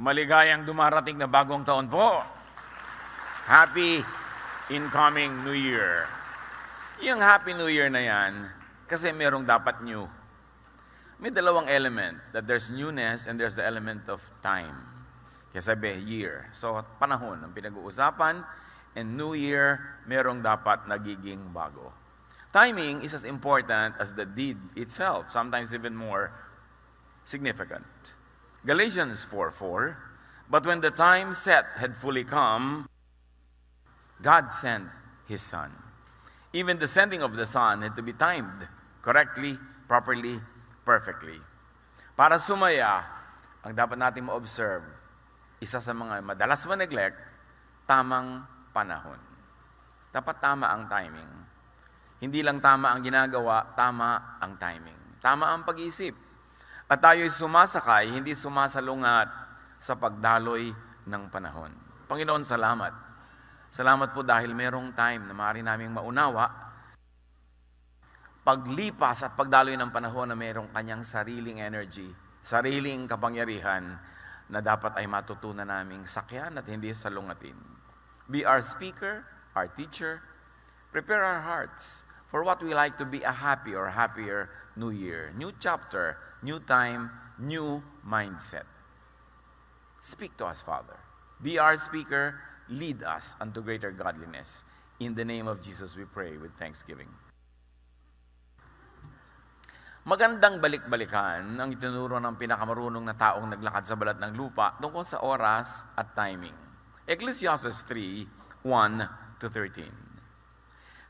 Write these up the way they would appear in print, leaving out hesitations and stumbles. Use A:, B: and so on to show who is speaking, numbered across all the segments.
A: Maligayang dumarating na bagong taon po. Happy incoming New Year. Yung Happy New Year na yan, kasi merong dapat new. May dalawang element, that there's newness and there's the element of time. Kaya sabi, year. So, panahon ang pinag-uusapan, and New Year, merong dapat nagiging bago. Timing is as important as the deed itself, sometimes even more significant. Galatians 4:4, but when the time set had fully come, God sent His Son. Even the sending of the Son had to be timed correctly, properly, perfectly. Para sumaya, ang dapat nating ma-observe, isa sa mga madalas ma-neglect, tamang panahon. Dapat tama ang timing. Hindi lang tama ang ginagawa, tama ang timing. Tama ang pag-iisip. At tayo'y sumasakay, hindi sumasalungat sa pagdaloy ng panahon. Panginoon, salamat. Salamat po dahil merong time na maaari naming maunawa paglipas at pagdaloy ng panahon na merong kanyang sariling energy, sariling kapangyarihan na dapat ay matutunan naming sakyan at hindi salungatin. Be our speaker, our teacher. Prepare our hearts for what we like to be a happy or happier new year, new chapter, new time, new mindset. Speak to us, Father. Be our speaker. Lead us unto greater godliness. In the name of Jesus we pray with thanksgiving. Magandang balik-balikan ang itinuro ng pinakamarunong na taong naglakad sa balat ng lupa tungkol sa oras at timing. Ecclesiastes 3:1-13.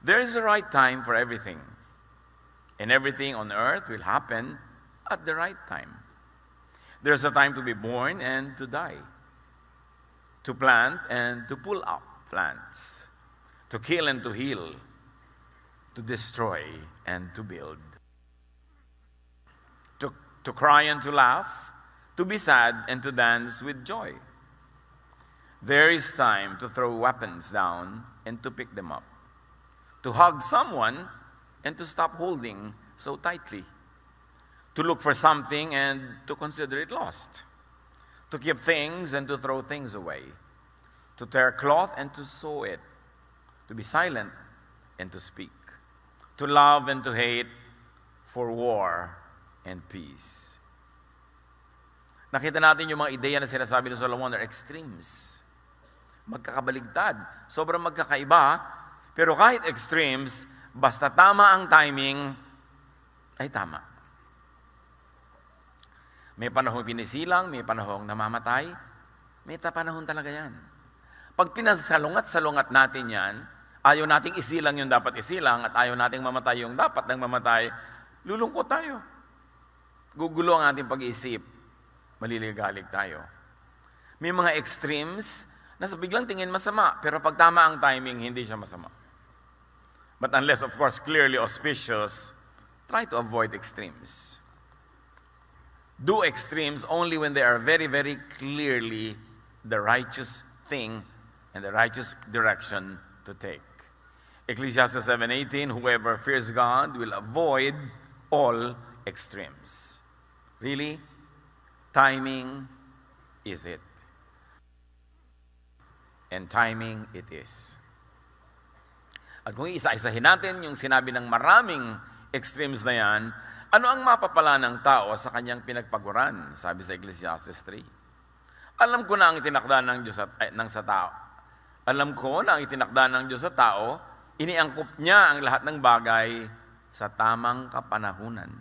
A: There is a right time for everything, and everything on earth will happen at the right time. There's a time to be born and to die, to plant and to pull up plants, to kill and to heal, to destroy and to build, to cry and to laugh, to be sad and to dance with joy. There is time to throw weapons down and to pick them up, to hug someone and to stop holding so tightly, to look for something and to consider it lost, to keep things and to throw things away, to tear cloth and to sew it, to be silent and to speak, to love and to hate, for war and peace. Nakita natin yung mga ideya na sinasabi ni Solomon are extremes. Magkakabaligtad. Sobrang magkakaiba. Pero kahit extremes, basta tama ang timing, ay tama. May panahong pinisilang, may panahong namamatay, may panahon talaga yan. Pag pinasalungat-salungat natin yan, ayaw nating isilang yung dapat isilang at ayaw nating mamatay yung dapat nang mamatay, lulungkot tayo. Gugulo ang ating pag-iisip, maliligalig tayo. May mga extremes na sa biglang tingin masama, pero pag tama ang timing, hindi siya masama. But unless, of course, clearly auspicious, try to avoid extremes. Do extremes only when they are very, very clearly the righteous thing and the righteous direction to take. Ecclesiastes 7:18, whoever fears God will avoid all extremes. Really? Timing is it. And timing it is. At kung isa-isahin natin yung sinabi ng maraming extremes na yan, ano ang mapapala ng tao sa kanyang pinagpaguran? Sabi sa Ecclesiastes 3. Alam ko na ang itinakda ng Diyos sa tao. Alam ko na ang itinakda ng Diyos sa tao, iniangkop niya ang lahat ng bagay sa tamang kapanahunan.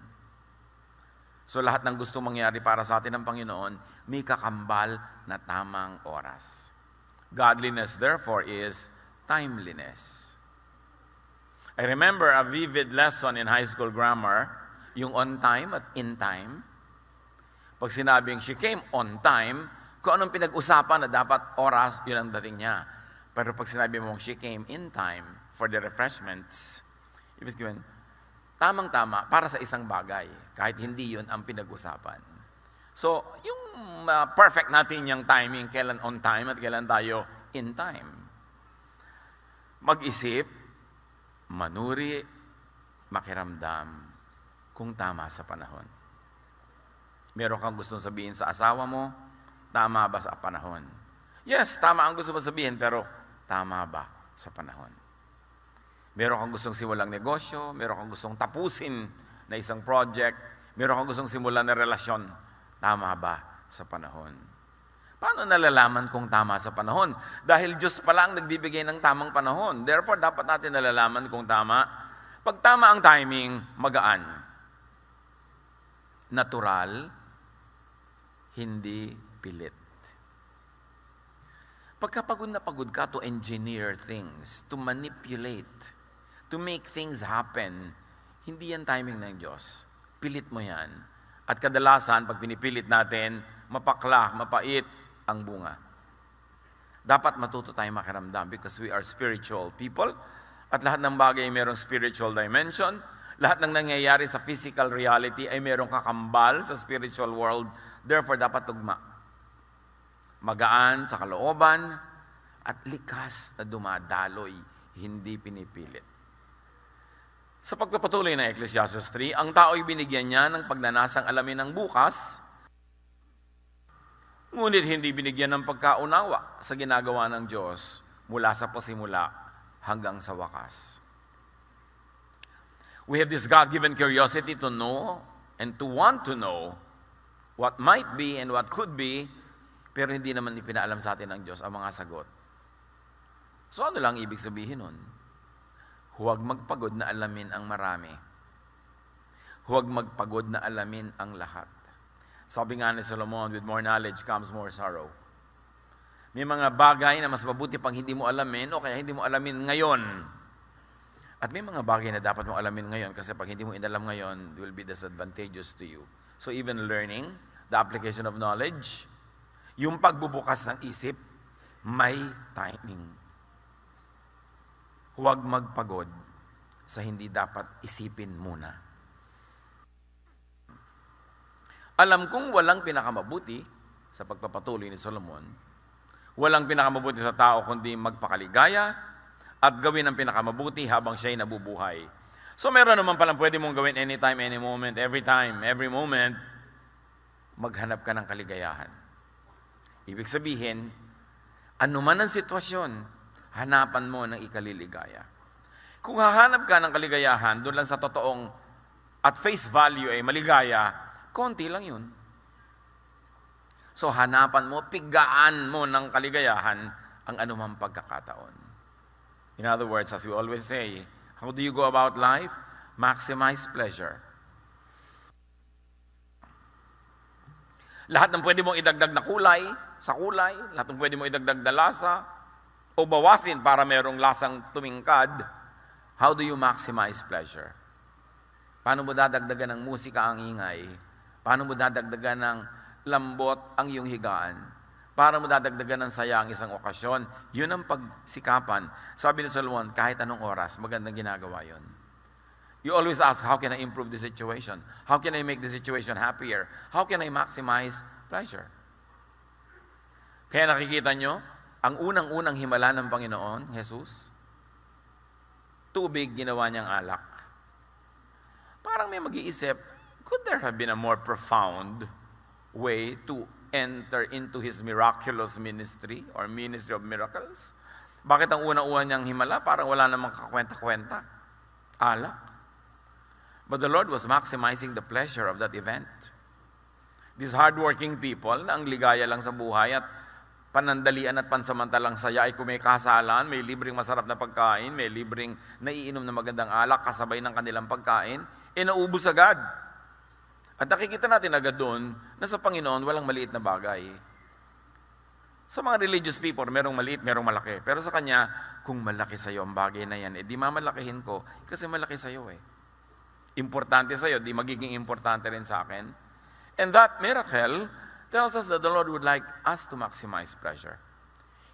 A: So lahat ng gusto mangyari para sa atin ng Panginoon, may kakambal na tamang oras. Godliness, therefore, is timeliness. I remember a vivid lesson in high school grammar, yung on time at in time. Pag sinabing she came on time, kung anong pinag-usapan na dapat oras, yun ang dating niya. Pero pag sinabi mo she came in time for the refreshments, ibig sabihin, tamang-tama para sa isang bagay, kahit hindi yun ang pinag-usapan. So, yung perfect natin yung timing, kailan on time at kailan tayo in time. Mag-isip, manuri, makiramdam, kung tama sa panahon. Meron kang gustong sabihin sa asawa mo, Tama ba sa panahon? Yes, tama ang gusto mo sabihin, pero tama ba sa panahon? Meron kang gustong simulang negosyo, meron kang gustong tapusin na isang project, meron kang gustong simulan na relasyon, tama ba sa panahon? Paano nalalaman kung tama sa panahon? Dahil Diyos pala ang nagbibigay ng tamang panahon. Therefore, dapat natin nalalaman kung tama. Pag tama ang timing, magaan. Natural, hindi pilit. Pagkapagod na pagod ka to engineer things, to manipulate, to make things happen, hindi yan timing ng Diyos. Pilit mo yan. At kadalasan, pag pinipilit natin, mapakla, mapait ang bunga. Dapat matuto tayong makiramdam because we are spiritual people at lahat ng bagay ay mayroong spiritual dimension. Lahat ng nangyayari sa physical reality ay mayroong kakambal sa spiritual world. Therefore, dapat tugma. Magaan sa kalooban at likas na dumadaloy, hindi pinipilit. Sa pagpapatuloy ng Ecclesiastes 3, ang tao'y binigyan niya ng pagnanasang alamin ng bukas, ngunit hindi binigyan ng pagkaunawa sa ginagawa ng Diyos mula sa pasimula hanggang sa wakas. We have this God-given curiosity to know and to want to know what might be and what could be, pero hindi naman ipinaalam sa atin ng Diyos ang mga sagot. So ano lang ibig sabihin nun? Huwag magpagod na alamin ang marami. Huwag magpagod na alamin ang lahat. Sabi nga ni Solomon, with more knowledge comes more sorrow. May mga bagay na mas mabuti pang hindi mo alamin o kaya hindi mo alamin ngayon. At may mga bagay na dapat mo alamin ngayon kasi pag hindi mo inalam ngayon, it will be disadvantageous to you. So even learning, the application of knowledge, yung pagbubukas ng isip, may timing. Huwag magpagod sa hindi dapat isipin muna. Alam kong walang pinakamabuti sa pagpapatuloy ni Solomon. Walang pinakamabuti sa tao kundi magpakaligaya at gawin ang pinakamabuti habang siya'y nabubuhay. So meron naman palang pwede mong gawin anytime, any moment, every time, every moment, maghanap ka ng kaligayahan. Ibig sabihin, anuman ang sitwasyon, hanapan mo ng ikaliligaya. Kung hahanap ka ng kaligayahan, doon lang sa totoong at face value ay maligaya, konti lang yun. So hanapan mo, pigaan mo ng kaligayahan ang anumang pagkakataon. In other words, as we always say, how do you go about life? Maximize pleasure. Lahat ng pwede mong idagdag na kulay, sa kulay, lahat ng pwede mong idagdag na lasa, o bawasin para merong lasang tumingkad, how do you maximize pleasure? Paano mo dadagdagan ng musika ang ingay? Paano mo dadagdagan ng lambot ang iyong higaan? Paano mo dadagdagan ng saya ang isang okasyon? Yun ang pagsikapan. Sabi ni Solomon, kahit anong oras, magandang ginagawa yun. You always ask, how can I improve the situation? How can I make the situation happier? How can I maximize pleasure? Kaya nakikita nyo, ang unang-unang himala ng Panginoon, Jesus, tubig ginawa niyang alak. Parang may mag-iisip, could there have been a more profound way to enter into His miraculous ministry or ministry of miracles? Bakit ang unang-una niyang himala? Parang wala namang kakwenta-kwenta. Alak. But the Lord was maximizing the pleasure of that event. These hardworking people na ang ligaya lang sa buhay at panandalian at pansamantalang saya ay kung may kasalan, may libreng masarap na pagkain, may libreng naiinom na magandang alak kasabay ng kanilang pagkain, naubos agad. At nakikita natin agad doon na sa Panginoon walang maliit na bagay. Sa mga religious people, merong maliit, merong malaki. Pero sa Kanya, kung malaki sa iyo ang bagay na yan, di mamalakihin ko kasi malaki sa iyo eh. Importante sa iyo, di magiging importante rin sa akin. And that miracle tells us that the Lord would like us to maximize pleasure.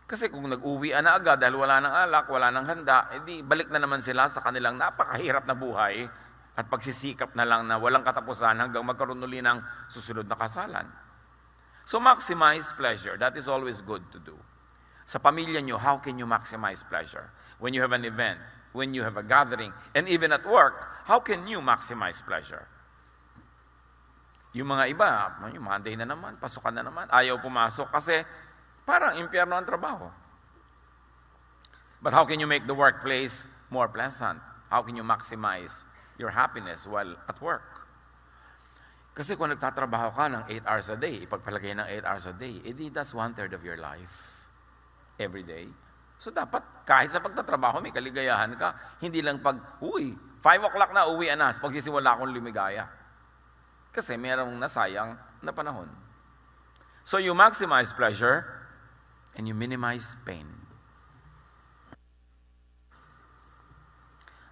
A: Kasi kung nag-uwi na agad dahil wala ng alak, wala ng handa, edi balik na naman sila sa kanilang napakahirap na buhay at pagsisikap na lang na walang katapusan hanggang magkaroon uli ng susunod na kasalan. So maximize pleasure. That is always good to do. Sa pamilya nyo, how can you maximize pleasure? When you have an event, when you have a gathering, and even at work, how can you maximize pleasure? Yung mga iba, yung Monday na naman, pasukan na naman, ayaw pumasok kasi parang impyerno ang trabaho. But how can you make the workplace more pleasant? How can you maximize your happiness while at work? Kasi kung nagtatrabaho ka ng 8 hours a day, ipagpalagay ng 8 hours a day, edi that's 1/3 of your life every day. So dapat kahit sa pagtatrabaho may kaligayahan ka. Hindi lang 5 o'clock na uwi na, pagsisimula akong lumigaya. Kasi merong nasayang na panahon. So you maximize pleasure and you minimize pain.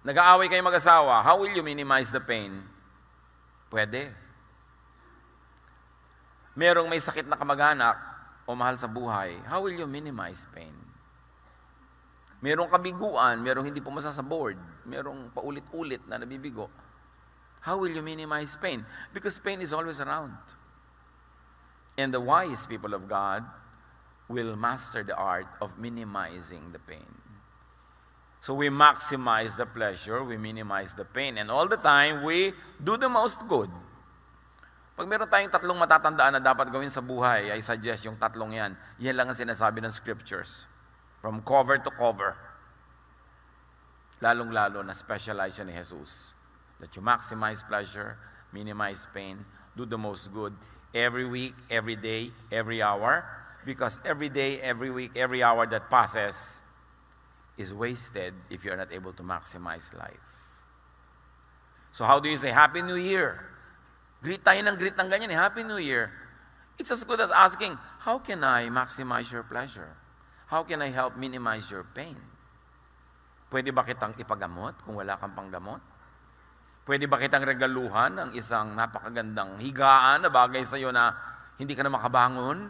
A: Nag-aaway kayo mag-asawa, how will you minimize the pain? Pwede. Merong may sakit na kamag-anak o mahal sa buhay, how will you minimize pain? Merong kabiguan, merong hindi pumasa sa board, merong paulit-ulit na nabibigo. How will you minimize pain? Because pain is always around. And the wise people of God will master the art of minimizing the pain. So we maximize the pleasure, we minimize the pain, and all the time, we do the most good. Pag meron tayong 3 matatandaan na dapat gawin sa buhay, I suggest yung 3 yan. Yan lang ang sinasabi ng scriptures. From cover to cover. Lalong-lalo na specialize siya ni Jesus. That you maximize pleasure, minimize pain, do the most good, every week, every day, every hour, because every day, every week, every hour that passes is wasted if you're not able to maximize life. So how do you say, Happy New Year? Greet tayo ng ganyan, Happy New Year. It's as good as asking, how can I maximize your pleasure? How can I help minimize your pain? Pwede ba kitang ipagamot kung wala kang panggamot? Pwede ba kitang regaluhan ng isang napakagandang higaan na bagay sa iyo na hindi ka na makabangon?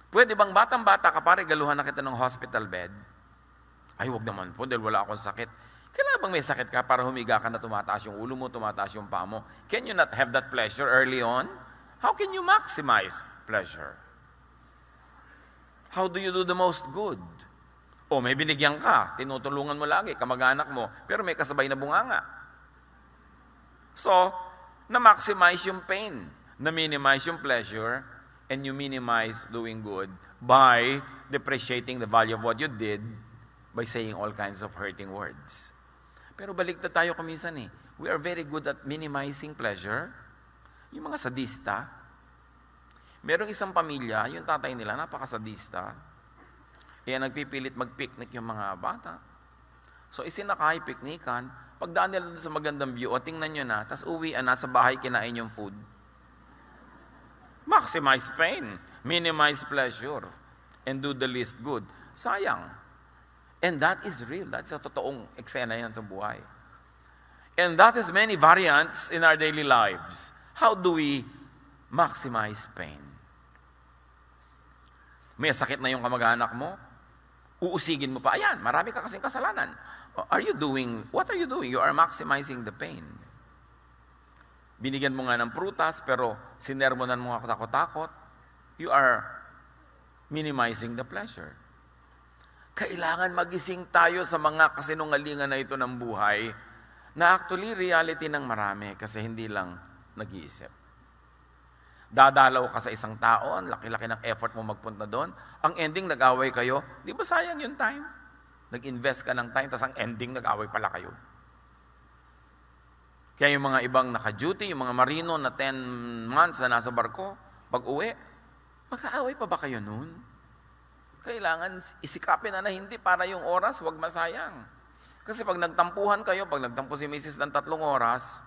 A: Pwede bang batang-bata ka pa, regaluhan na kita ng hospital bed? Ay, wag naman po, dahil wala akong sakit. Kailangan bang may sakit ka para humiga ka na tumataas yung ulo mo, tumataas yung paa mo? Can you not have that pleasure early on? How can you maximize pleasure? How do you do the most good? O may binigyan ka, tinutulungan mo lagi, kamag-anak mo, pero may kasabay na bunganga. So, na-maximize yung pain, na-minimize yung pleasure, and you minimize doing good by depreciating the value of what you did by saying all kinds of hurting words. Pero baliktad tayo kuminsan eh. We are very good at minimizing pleasure. Yung mga sadista, merong isang pamilya, yung tatay nila, napakasadista. Kaya nagpipilit mag-picnic yung mga bata. So isinakay, piknikan, pagdaan nila doon sa magandang view, o tingnan nyo na, tas uwi na sa bahay, kinain yung food. Maximize pain, minimize pleasure, and do the least good. Sayang. And that is real. That's a totoong eksena yan sa buhay. And that is many variants in our daily lives. How do we maximize pain? May sakit na yung kamag-anak mo, uusigin mo pa, ayan, marami ka kasing kasalanan. What are you doing? You are maximizing the pain. Binigyan mo nga ng prutas, pero sinermonan mo nga takot-takot. You are minimizing the pleasure. Kailangan magising tayo sa mga kasinungalingan na ito ng buhay na actually reality ng marami kasi hindi lang nag-iisip. Dadalaw ka sa isang tao, ang laki-laki ng effort mo magpunta doon, ang ending nag-away kayo, di ba sayang yung time? Nag-invest ka ng time, tas ang ending nag-away pala kayo. Kaya yung mga ibang naka-duty, yung mga marino na 10 months na nasa barko, pag uwi, mag-aaway pa ba kayo noon? Kailangan isikapin na hindi para yung oras, huwag masayang. Kasi pag nagtampuhan kayo, pag nagtampo si Mrs. ng 3 oras,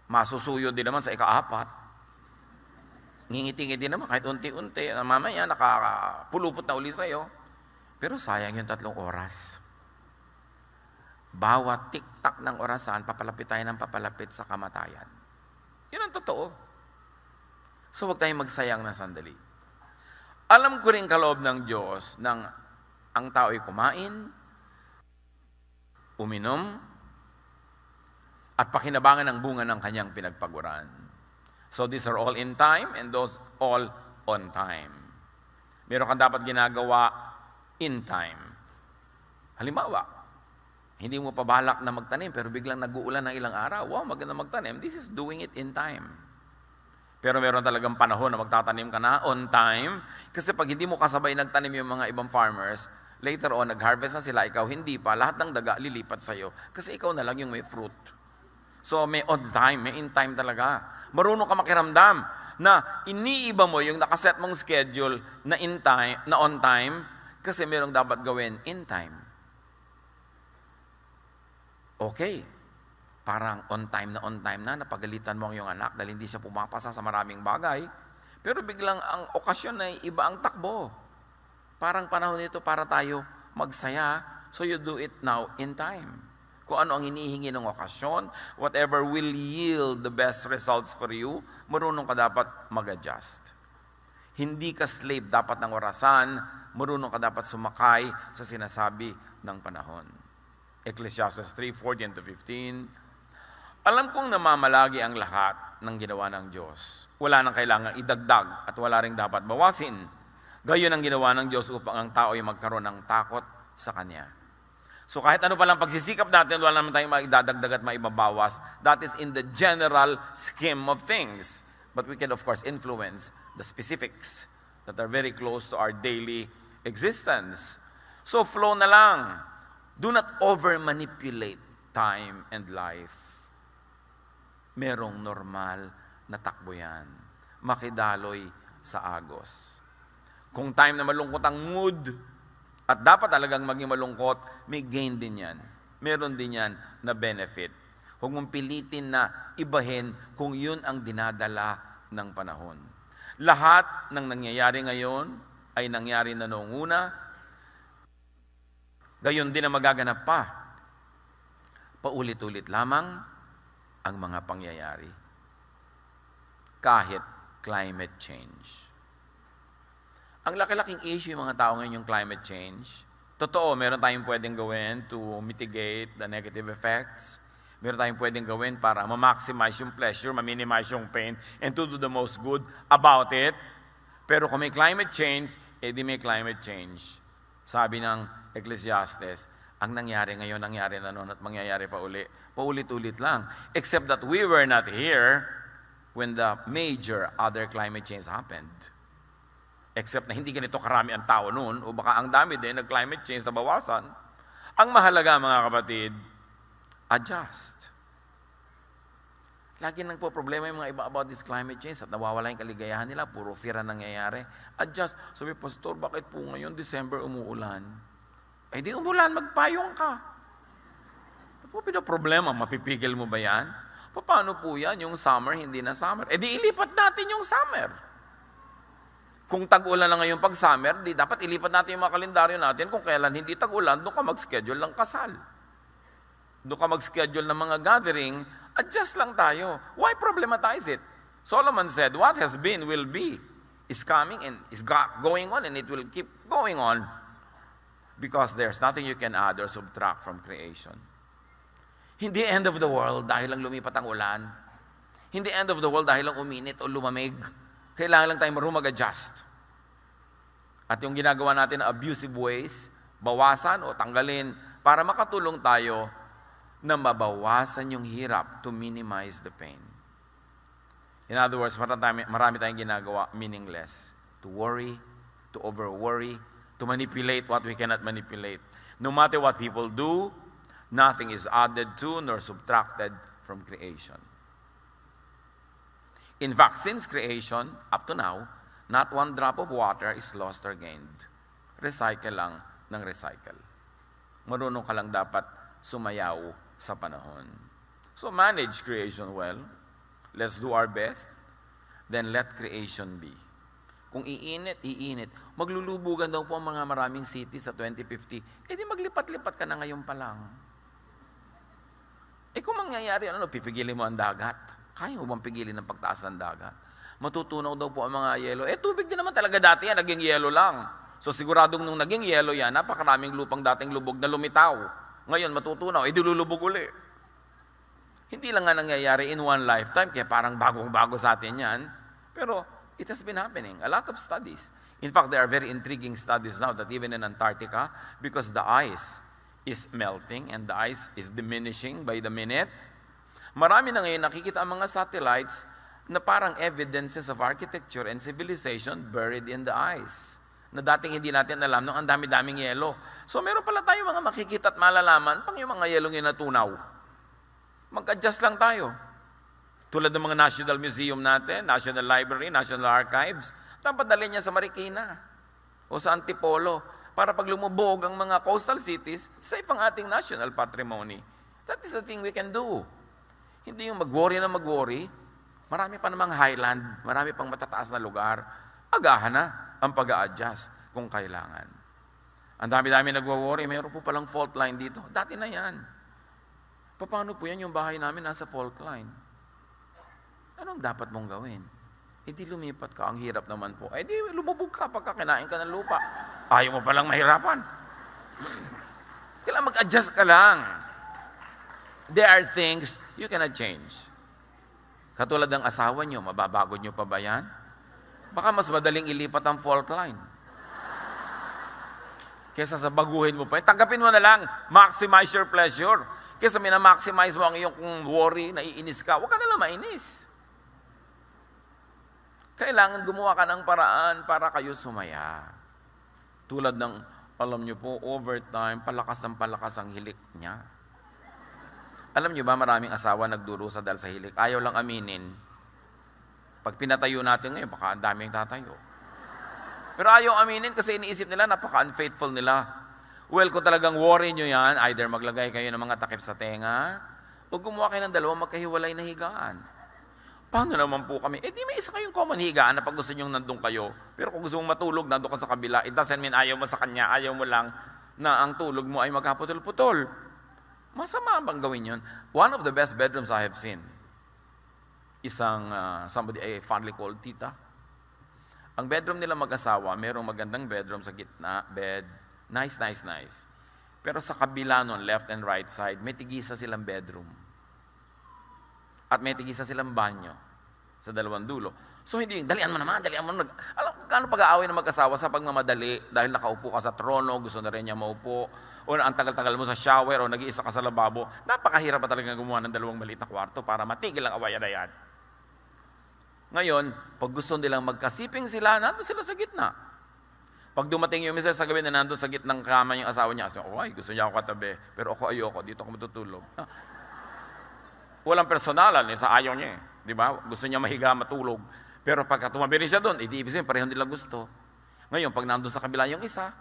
A: masusuyo din naman sa ika-4. Ngingiti-ngiti naman kahit unti-unti. Mamaya nakapulupot na uli sa'yo. Pero sayang yung 3 oras. Bawat tik-tak ng orasan, papalapit tayo ng papalapit sa kamatayan. Yun ang totoo. So huwag tayong magsayang na sandali. Alam ko rin kaloob ng Diyos nang ang tao'y kumain, uminom, at pakinabangan ng bunga ng kanyang pinagpaguran. So these are all in time and those all on time. Meron kang dapat ginagawa in time. Halimbawa, Hindi mo pa balak na magtanim, pero biglang nag-uulan ng ilang araw. Wow, maganda magtanim. This is doing it in time. Pero meron talagang panahon na magtatanim ka na on time. Kasi pag hindi mo kasabay nagtanim yung mga ibang farmers, later on, nag-harvest na sila, ikaw hindi pa, lahat ng daga lilipat sa'yo. Kasi ikaw na lang yung may fruit. So may on time, may in time talaga. Marunong ka makiramdam na iniiba mo yung nakaset mong schedule na in time, na on time, kasi merong dapat gawin in time. Okay, parang on time na, napagalitan mo ang iyong anak dahil hindi siya pumapasa sa maraming bagay, pero biglang ang okasyon ay iba ang takbo. Parang panahon nito para tayo magsaya, so you do it now in time. Kung ano ang hinihingi ng okasyon, whatever will yield the best results for you, marunong ka dapat mag-adjust. Hindi ka slave dapat ng orasan, marunong ka dapat sumakay sa sinasabi ng panahon. Ecclesiastes 3:14-15, alam kong namamalagi ang lahat ng ginawa ng Diyos. Wala nang kailangang idagdag at wala ring dapat bawasin. Gayon ang ginawa ng Diyos upang ang tao ay magkaroon ng takot sa Kanya. So kahit ano palang pagsisikap natin, wala naman tayong maidadagdag at maibabawas. That is in the general scheme of things. But we can of course influence the specifics that are very close to our daily existence. So flow na lang. Do not over-manipulate time and life. Merong normal na takbo yan. Makidaloy sa agos. Kung time na malungkot ang mood, at dapat talagang maging malungkot, may gain din yan. Meron din yan na benefit. Huwag mong pilitin na ibahin kung yun ang dinadala ng panahon. Lahat ng nangyayari ngayon ay nangyari na noong una, gayon din ang magaganap pa. Paulit-ulit lamang ang mga pangyayari. Kahit climate change. Ang laki-laking issue yung mga tao ngayon yung climate change. Totoo, meron tayong pwedeng gawin to mitigate the negative effects. Meron tayong pwedeng gawin para ma-maximize yung pleasure, ma-minimize yung pain, and to do the most good about it. Pero kung may climate change, edi may climate change. Sabi ng Ecclesiastes, ang nangyari ngayon, nangyari na noon at mangyayari pa uli. Paulit-ulit lang. Except that we were not here when the major other climate change happened. Except na hindi ganito karami ang tao noon, o baka ang dami din nag-climate change na bawasan. Ang mahalaga mga kapatid, adjust. Lagi nang po problema yung mga iba about this climate change at nawawala yung kaligayahan nila, puro fear ang nangyayari. Adjust. Sabi, Pastor, bakit po ngayon December umuulan? Eh di umulan, magpayong ka. Ano po pinaproblema? Mapipigil mo ba yan? Paano po yan? Yung summer, hindi na summer. Eh di ilipat natin yung summer. Kung tag-ulan na ngayon pag summer, di dapat ilipat natin yung mga kalendaryo natin. Kung kailan hindi tag-ulan, doon ka mag-schedule ng kasal. Doon ka mag-schedule ng mga gathering, adjust lang tayo. Why problematize it? Solomon said, what has been will be, is coming and is going on, and it will keep going on. Because there's nothing you can add or subtract from creation. Hindi end of the world dahil lang lumipat ang ulan. Hindi end of the world dahil lang uminit o lumamig. Kailangan lang tayong marunong mag-adjust. At yung ginagawa natin na abusive ways, bawasan o tanggalin para makatulong tayo na mabawasan yung hirap to minimize the pain. In other words, marami tayong ginagawa meaningless. To worry, to over-worry, to manipulate what we cannot manipulate. No matter what people do, nothing is added to nor subtracted from creation. In fact, since creation, up to now, not one drop of water is lost or gained. Recycle lang ng recycle. Marunong ka lang dapat sumayaw sa panahon. So manage creation well. Let's do our best. Then let creation be. Kung iinit, iinit. Maglulubugan daw po ang mga maraming cities sa 2050. Eh di maglipat-lipat ka na ngayon pa lang. Eh kung mangyayari, pipigilin mo ang dagat. Kaya mo bang pigilin ng pagtaas ng dagat? Matutunaw daw po ang mga yelo. Eh tubig din naman talaga dati yan, naging yelo lang. So siguradong nung naging yelo yan, napakaraming lupang dating lubog na lumitaw. Ngayon matutunaw, eh di lulubog uli. Hindi lang nga nangyayari in one lifetime, kaya parang bagong-bago sa atin yan. Pero it has been happening. A lot of studies. In fact, there are very intriguing studies now that even in Antarctica, because the ice is melting and the ice is diminishing by the minute. Marami na ngayon nakikita ang mga satellites na parang evidences of architecture and civilization buried in the ice. Na dating hindi natin alam nung ang dami-daming yelo. So meron pala tayo mga makikita at malalaman pang yung mga yelong yun natunaw. Mag-adjust lang tayo. Tulad ng mga National Museum natin, National Library, National Archives, dapat dalhin niya sa Marikina o sa Antipolo para pag lumubog ang mga coastal cities, safe ang ating national patrimony. That is the thing we can do. Hindi yung mag-worry na mag-worry. Marami pa namang highland, marami pang matataas na lugar. Agahan na ang pag-a-adjust kung kailangan. Ang dami-dami nagwo-worry, mayroon po palang fault line dito. Dati na yan. Paano po yan yung bahay namin nasa fault line? Anong dapat mong gawin? Di lumipat ka, ang hirap naman po. Di lumubog ka pagka kinain ka ng lupa. Ayaw mo palang mahirapan. Kailangan mag-adjust ka lang. There are things you cannot change. Katulad ng asawa nyo, mababago nyo pa ba yan? Baka mas madaling ilipat ang fault line. Kesa sa baguhin mo pa, tanggapin mo na lang, maximize your pleasure. Kesa minamaximize mo ang iyong worry, naiinis ka, huwag ka na lang mainis. Kailangan gumawa ka ng paraan para kayo sumaya. Tulad ng, alam nyo po, overtime, palakas ang hilik niya. Alam nyo ba, maraming asawa nagdurusa dahil sa hilik. Ayaw lang aminin. Pag pinatayo natin ngayon, baka ang daming tatayo. Pero ayaw aminin kasi iniisip nila, napaka-unfaithful nila. Well, kung talagang worry nyo yan, either maglagay kayo ng mga takip sa tenga, o gumawa kayo ng dalawang magkahiwalay na higaan. Paano naman po kami? Di may isa kayong common higaan na pag gusto nyo nandun kayo. Pero kung gusto mong matulog, nandun ka sa kabila, it doesn't mean ayaw mo sa kanya, ayaw mo lang na ang tulog mo ay magkaputol-putol. Masama bang gawin yun? One of the best bedrooms I have seen, somebody I fondly called Tita. Ang bedroom nila mag-asawa, merong magandang bedroom sa gitna, bed, nice. Pero sa kabila nun, left and right side, may tigisa silang bedroom. At may tigisa silang banyo sa dalawang dulo. So hindi, dalian mo naman. Alam kung gaano pag-aaway ng mag-asawa sa pagmamadali dahil nakaupo ka sa trono, gusto na rin niya maupo, o ang tagal-tagal mo sa shower, o nag-iisa ka sa lababo. Napakahirap pa talaga gumawa ng dalawang maliit na kwarto para matigil ang awayan na yan. Ngayon, pag gusto nilang magkasiping sila, nandun sila sa gitna. Pag dumating yung mister sa gabi na nandun sa gitnang kama yung asawa niya, gusto niya ako katabi, pero ako ayoko, dito ako matutulog. Walang personalan, sa ayaw niya. Di ba? Gusto niya mahiga, matulog. Pero pagka tumabili siya doon, ibig sabihin, pareho nila gusto. Ngayon, pag nandun sa kabila yung isa,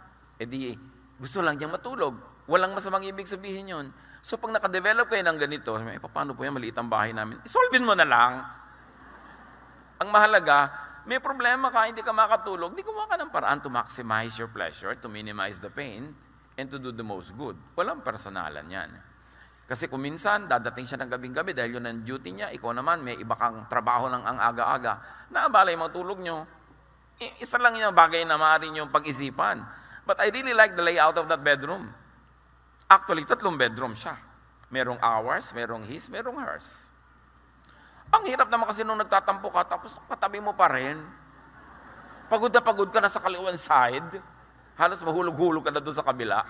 A: gusto lang niyang matulog. Walang masamang ibig sabihin yun. So pag nakadevelop kayo ng ganito, paano po yan, maliit ang bahay namin? Isolvein mo na lang. Ang mahalaga, may problema ka, hindi ka makatulog, di gumawa ka ng paraan to maximize your pleasure, to minimize the pain, and to do the most good. Walang personalan yan. Kasi kung minsan, dadating siya ng gabing-gabi dahil yun ang duty niya, ikaw naman, may iba kang trabaho ng ang aga-aga, naabala yung mga tulog nyo. Isa lang yung bagay na maaari nyo pag-isipan. But I really like the layout of that bedroom. Actually, 3 bedroom siya. Merong ours, merong his, merong hers. Ang hirap naman kasi nung nagtatampo ka, tapos katabi mo pa rin. Pagod na pagod ka na sa kaliwan side. Halos mahulog-hulog ka na doon sa kabila.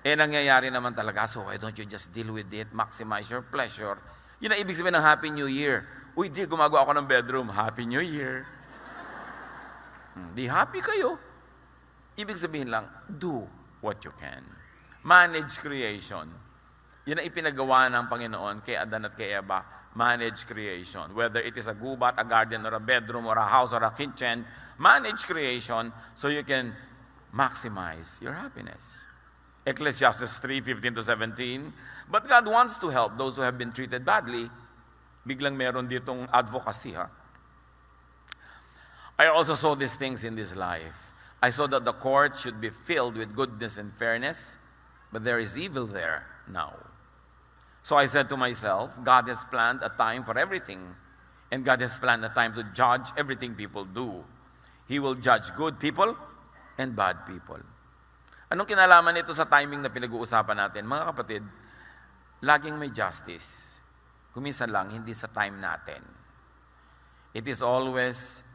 A: Nangyayari naman talaga. So why don't you just deal with it, maximize your pleasure. Yun ang ibig sabihin ng Happy New Year. Uy, dear, gumagawa ako ng bedroom. Happy New Year. Di happy kayo. Ibig sabihin lang, do what you can. Manage creation. Yun ang ipinagawa ng Panginoon kay Adan at kay Eva. Manage creation. Whether it is a gubat, a garden, or a bedroom, or a house, or a kitchen, manage creation so you can maximize your happiness. Ecclesiastes 3:15-17. But God wants to help those who have been treated badly. Biglang meron ditong advocacy, ha? I also saw these things in this life. I saw that the court should be filled with goodness and fairness, but there is evil there now. So I said to myself, God has planned a time for everything, and God has planned a time to judge everything people do. He will judge good people and bad people. Anong kinalaman nito sa timing na pinag-uusapan natin? Mga kapatid, laging may justice. Kuminsan lang, hindi sa time natin. It is always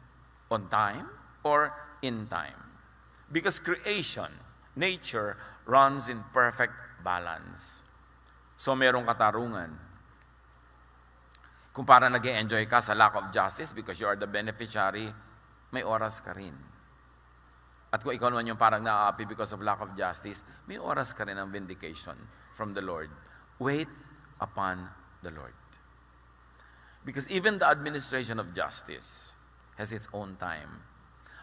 A: on time or in time. Because creation, nature, runs in perfect balance. So merong katarungan. Kung para nag-enjoy ka sa lack of justice because you are the beneficiary, may oras ka rin. At kung ikaw naman yung parang naaapi because of lack of justice, may oras ka rin ng vindication from the Lord. Wait upon the Lord. Because even the administration of justice has its own time.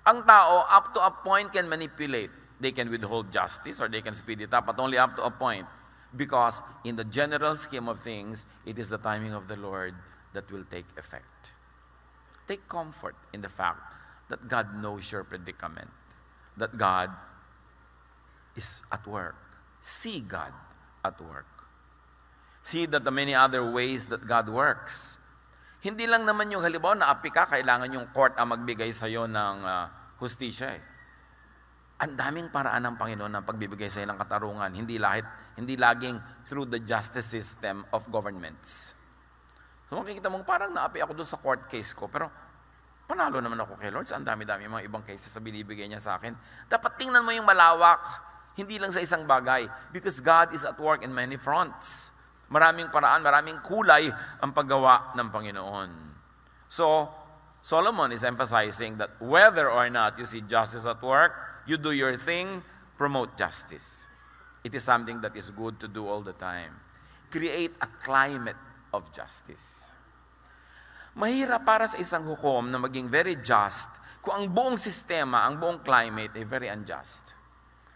A: Ang tao, up to a point, can manipulate. They can withhold justice or they can speed it up, but only up to a point. Because in the general scheme of things, it is the timing of the Lord that will take effect. Take comfort in the fact that God knows your predicament, that God is at work. See God at work. See that the many other ways that God works. Hindi lang naman yung halimbawa na api ka, kailangan yung court ang magbigay sa'yo ng hustisya eh. Ang daming paraan ng Panginoon ng pagbibigay sa'yo ng katarungan, hindi laging through the justice system of governments. So makikita mong parang naapi ako doon sa court case ko, pero panalo naman ako kay Lord. Ang dami-dami mga ibang cases na binibigay niya sa akin. Dapat tingnan mo yung malawak, hindi lang sa isang bagay. Because God is at work in many fronts. Maraming paraan, maraming kulay ang paggawa ng Panginoon. So, Solomon is emphasizing that whether or not you see justice at work, you do your thing, promote justice. It is something that is good to do all the time. Create a climate of justice. Mahirap para sa isang hukom na maging very just kung ang buong sistema, ang buong climate ay very unjust.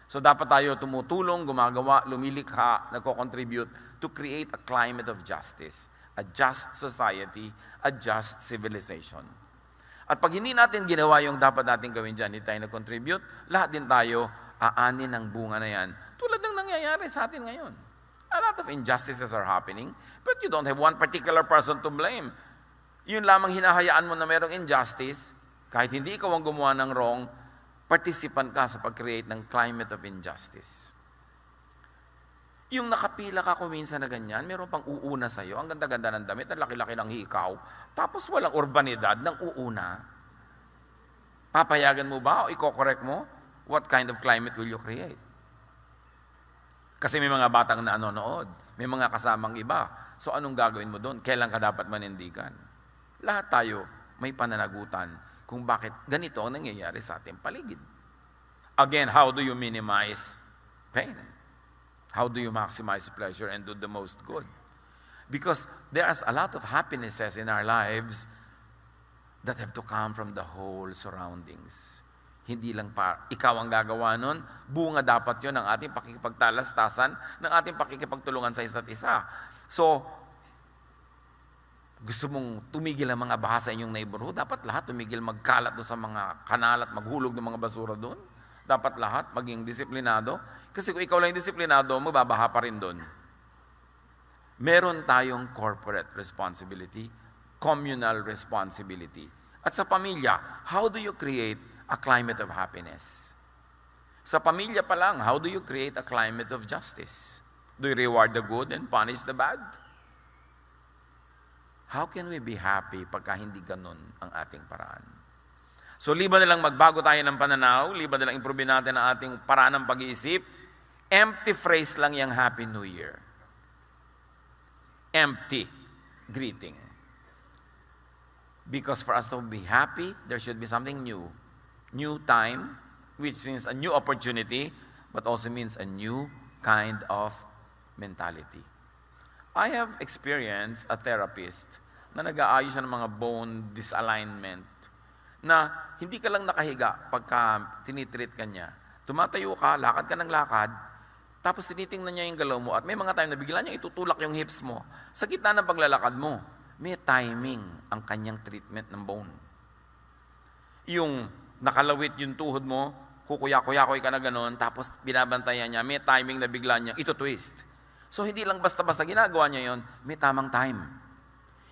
A: So dapat tayo tumutulong, gumagawa, lumilikha, nagko-contribute to create a climate of justice, a just society, a just civilization. At pag hindi natin ginawa yung dapat natin gawin dyan, hindi tayo nag-contribute, lahat din tayo aanin ng bunga na yan, tulad ng nangyayari sa atin ngayon. A lot of injustices are happening, but you don't have one particular person to blame. Yun lamang hinahayaan mo na merong injustice, kahit hindi ikaw ang gumawa ng wrong, participant ka sa pag-create ng climate of injustice. Yung nakapila ka kung minsan na ganyan, meron pang uuna sa'yo, ang ganda-ganda ng damit, ang laki-laki ng hikaw, tapos walang urbanidad ng uuna. Papayagan mo ba o i-correct mo? What kind of climate will you create? Kasi may mga batang nanonood, may mga kasamang iba. So anong gagawin mo doon? Kailan ka dapat manindigan? Lahat tayo may pananagutan kung bakit ganito ang nangyayari sa ating paligid. Again, how do you minimize pain? How do you maximize pleasure and do the most good? Because there's a lot of happinesses in our lives that have to come from the whole surroundings. Hindi lang ikaw ang gagawa nun, bunga dapat yun ng ating pakikipagtalastasan, ng ating pakikipagtulungan sa isa't isa. So, gusto mong tumigil ang mga baha sa inyong neighborhood, dapat lahat tumigil magkalat doon sa mga kanal at maghulog ng mga basura doon. Dapat lahat maging disiplinado. Kasi kung ikaw lang yung disiplinado, mababaha pa rin doon. Meron tayong corporate responsibility, communal responsibility. At sa pamilya, how do you create a climate of happiness? Sa pamilya pa lang, how do you create a climate of justice? Do you reward the good and punish the bad? How can we be happy pagka hindi ganun ang ating paraan? So, liban nilang magbago tayo ng pananaw, liban nilang improve natin ang ating paraan ng pag-iisip, empty phrase lang yung Happy New Year. Empty greeting. Because for us to be happy, there should be something new. New time, which means a new opportunity, but also means a new kind of mentality. I have experienced a therapist na nag-aayos siya ng mga bone disalignment na hindi ka lang nakahiga pagka tinitreat ka niya. Tumatayo ka, lakad ka ng lakad, tapos tinitingnan niya yung galaw mo at may mga time na bigla niya itutulak yung hips mo. Sa gitna ng paglalakad mo, may timing ang kanyang treatment ng bone. Yung nakalawit yung tuhod mo, kukuya-kuya-kuy ka na gano'n, tapos binabantayan niya, may timing na bigla niya ito-twist. So hindi lang basta-basta ginagawa niya yon, may tamang time.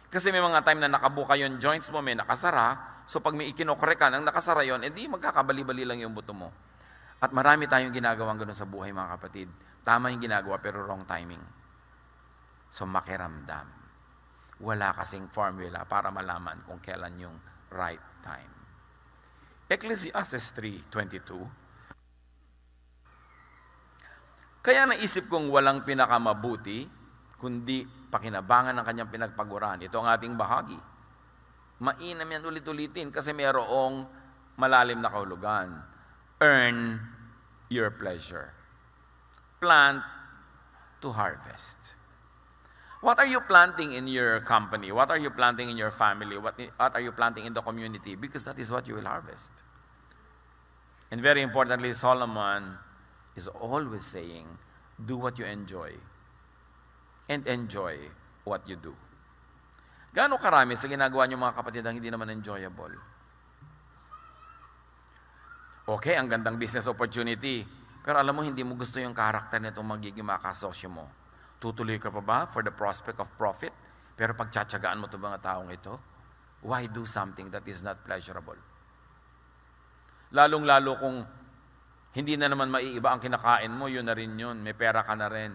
A: Kasi may mga time na nakabuka yung joints mo, may nakasara, so pag may ikinokore ka ng nakasara yon, edi magkakabali-bali lang yung buto mo. At marami tayong ginagawang gano'n sa buhay, mga kapatid. Tama yung ginagawa pero wrong timing. So makiramdam. Wala kasing formula para malaman kung kailan yung right time. Ecclesiastes 3:22. Kaya naisip kong walang pinakamabuti, kundi pakinabangan ng kanyang pinagpaguran. Ito ang ating bahagi. Mainam yan ulit-ulitin kasi mayroong malalim na kahulugan. Earn your pleasure. Plant to harvest. What are you planting in your company? What are you planting in your family? What are you planting in the community? Because that is what you will harvest. And very importantly, Solomon is always saying, do what you enjoy. And enjoy what you do. Gaano karami sa ginagawa niyo mga kapatid ang hindi naman enjoyable? Okay, ang gandang business opportunity. Pero alam mo, hindi mo gusto yung karakter nitong magiging makasosyo mo. Tutuloy ka pa ba for the prospect of profit? Pero pagtsatsagaan mo itong mga taong ito, why do something that is not pleasurable? Lalong-lalo kung hindi na naman maiiba ang kinakain mo, yun na rin yun. May pera ka na rin.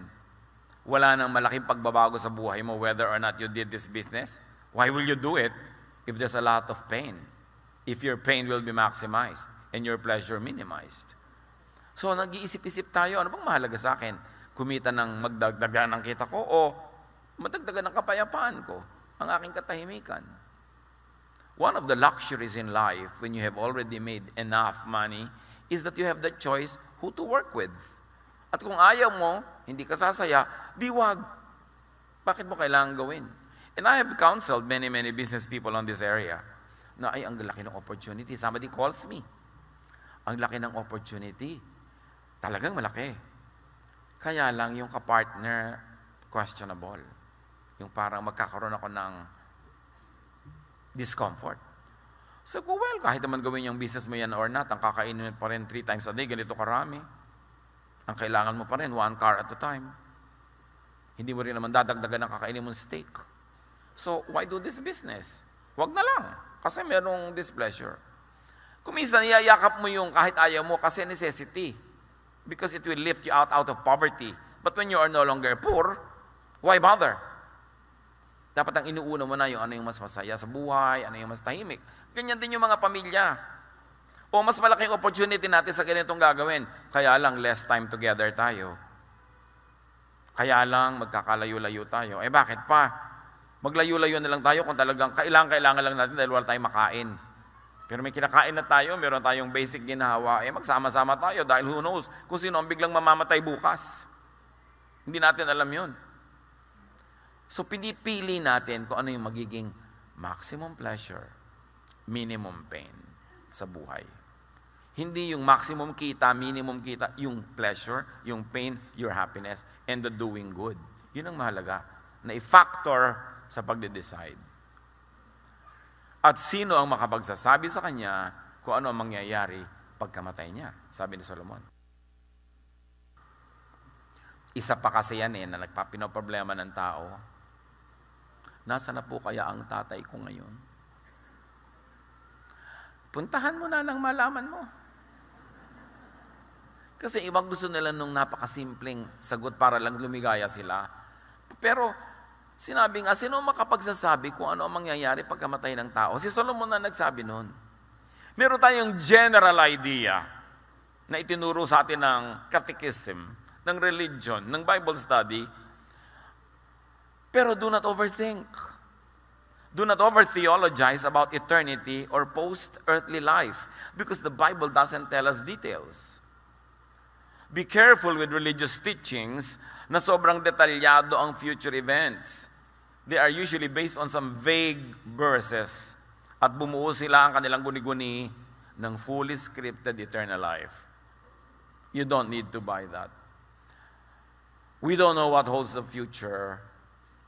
A: Wala nang malaking pagbabago sa buhay mo whether or not you did this business. Why will you do it if there's a lot of pain? If your pain will be maximized and your pleasure minimized. So nag-iisip-isip tayo, ano bang mahalaga sa akin? Kumita ng magdagdagan ng kita ko o madagdagan ng kapayapaan ko, ang aking katahimikan. One of the luxuries in life when you have already made enough money is that you have the choice who to work with. At kung ayaw mo, hindi ka sasaya, di wag. Bakit mo kailangan gawin? And I have counseled many business people on this area na ay, ang laki ng opportunity. Somebody calls me. Ang laki ng opportunity. Talagang malaki. Kaya lang yung kapartner, questionable. Yung parang magkakaroon ako ng discomfort. So, well, kahit naman gawin yung business mo yan or not, ang kakainin mo pa rin 3 times a day, ganito karami. Ang kailangan mo pa rin, 1 car at a time. Hindi mo rin naman dadagdagan ng kakainin mong steak. So, why do this business? Wag na lang, kasi merong displeasure. Kung minsan, iyayakap mo yung kahit ayaw mo kasi necessity. Because it will lift you out of poverty. But when you are no longer poor, why bother? Dapat ang inuuna mo na yung ano yung mas masaya sa buhay, ano yung mas tahimik. Ganyan din yung mga pamilya. O mas malaking opportunity natin sa ganitong gagawin. Kaya lang, less time together tayo. Kaya lang, magkakalayo-layo tayo. Eh bakit pa? Maglayo-layo na lang tayo kung talagang kailangan lang natin dahil wala tayong makain. Pero may kinakain na tayo, meron tayong basic ginhawa, eh magsama-sama tayo dahil who knows kung sino ang biglang mamamatay bukas. Hindi natin alam yun. So pinipili natin kung ano yung magiging maximum pleasure, minimum pain sa buhay. Hindi yung maximum kita, minimum kita, yung pleasure, yung pain, your happiness, and the doing good. Yun ang mahalaga na i-factor sa pagde-decide. At sino ang makapagsasabi sa kanya kung ano ang mangyayari pagkamatay niya? Sabi ni Solomon. Isa pa kasi yan na nagpapinoproblema ng tao. Nasaan na po kaya ang tatay ko ngayon? Puntahan mo na lang malaman mo. Kasi ibang gusto nila nung napakasimpleng sagot para lang lumigaya sila. Pero sinabi nga, sino makapagsasabi kung ano ang mangyayari pagkamatay ng tao? Si Solomon na nagsabi noon. Meron tayong general idea na itinuro sa atin ng catechism, ng religion, ng Bible study. Pero do not overthink. Do not over-theologize about eternity or post-earthly life because the Bible doesn't tell us details. Be careful with religious teachings na sobrang detalyado ang future events. They are usually based on some vague verses at bumuo sila ang kanilang guni-guni ng fully scripted eternal life. You don't need to buy that. We don't know what holds the future,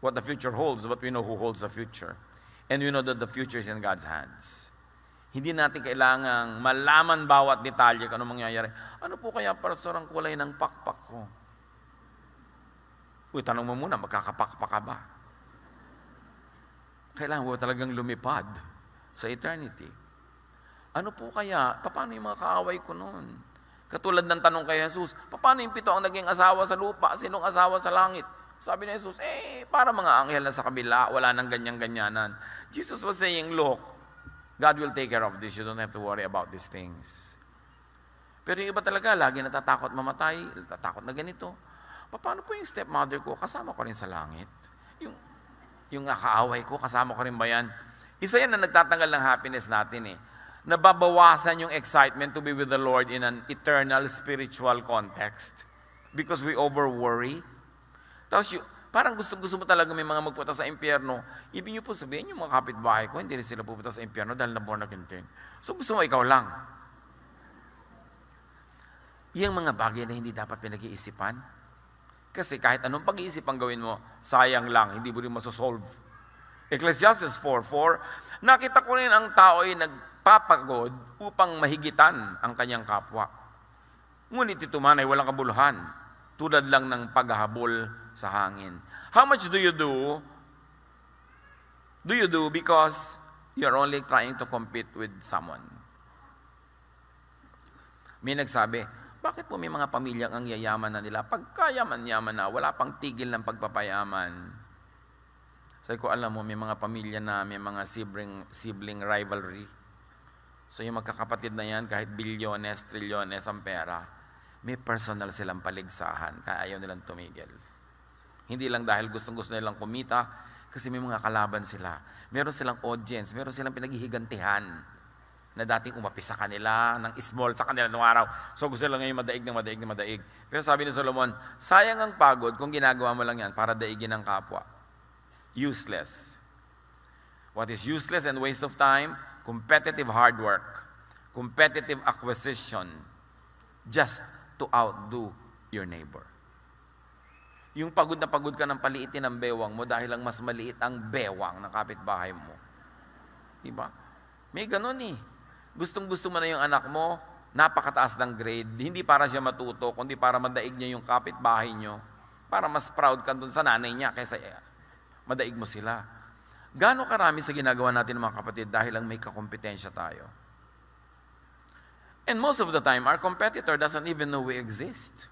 A: what the future holds, but we know who holds the future. And we know that the future is in God's hands. Hindi natin kailangang malaman bawat detalye kung ano mangyayari. Ano po kaya, Pastor, ang kulay ng pakpak ko? Uy, tanong mo muna, magkakapakpak ka ba? Kailangan mo talagang lumipad sa eternity. Ano po kaya? Paano yung mga kaaway ko noon? Katulad ng tanong kay Jesus, paano yung 7 ang naging asawa sa lupa? Sinong asawa sa langit? Sabi ni Jesus, para mga anghel na sa kabila, wala nang ganyan-ganyanan. Jesus was saying, look, God will take care of this. You don't have to worry about these things. Pero yung iba talaga, lagi natatakot mamatay, natatakot na ganito. Paano po yung stepmother ko? Kasama ko rin sa langit. Yung nakaaway ko, kasama ko rin ba yan? Isa yan na nagtatanggal ng happiness natin eh. Nababawasan yung excitement to be with the Lord in an eternal spiritual context. Because we over-worry. Tapos parang gusto mo talaga may mga magpunta sa impyerno. Ibig niyo po sabihin yung mga kapitbahay ko, hindi rin sila pupunta sa impyerno dahil na born again din. So gusto mo ikaw lang. Yung mga bagay na hindi dapat pinag-iisipan. Kasi kahit anong pag-iisip ang gawin mo, sayang lang, hindi mo rin masosolve. Ecclesiastes 4:4, nakita ko rin ang tao ay nagpapagod upang mahigitan ang kanyang kapwa. Ngunit ito man ay walang kabuluhan, tulad lang ng paghahabol sa hangin. How much do you do? Do you do because you're only trying to compete with someone? May nagsabi, bakit po may mga pamilyang ang yayaman na nila? Pagkayaman-yaman na, wala pang tigil ng pagpapayaman. Sabi ko, alam mo, may mga pamilya na may mga sibling rivalry. So yung magkakapatid na yan, kahit bilyones, trilyones ang pera, may personal silang paligsahan, kaya ayaw nilang tumigil. Hindi lang dahil gustong-gusto nilang kumita, kasi may mga kalaban sila. Meron silang audience, meron silang pinaghihigantihan na dating umapis sa kanila, ng small sa kanila noong araw. So gusto lang ngayon madaig. Pero sabi ni Solomon, sayang ang pagod kung ginagawa mo lang yan para daigin ang kapwa. Useless. What is useless and waste of time? Competitive hard work. Competitive acquisition. Just to outdo your neighbor. Yung pagod na pagod ka ng paliitin ng bewang mo dahil lang mas maliit ang bewang ng kapitbahay mo. Diba? May ganun eh. Gustong-gusto mo na yung anak mo, napakataas ng grade, hindi para siya matuto, kundi para madaig niya yung kapitbahay niyo, para mas proud ka dun sa nanay niya kaysa madaig mo sila. Gaano karami sa ginagawa natin mga kapatid dahil lang may kakompetensya tayo? And most of the time, our competitor doesn't even know we exist.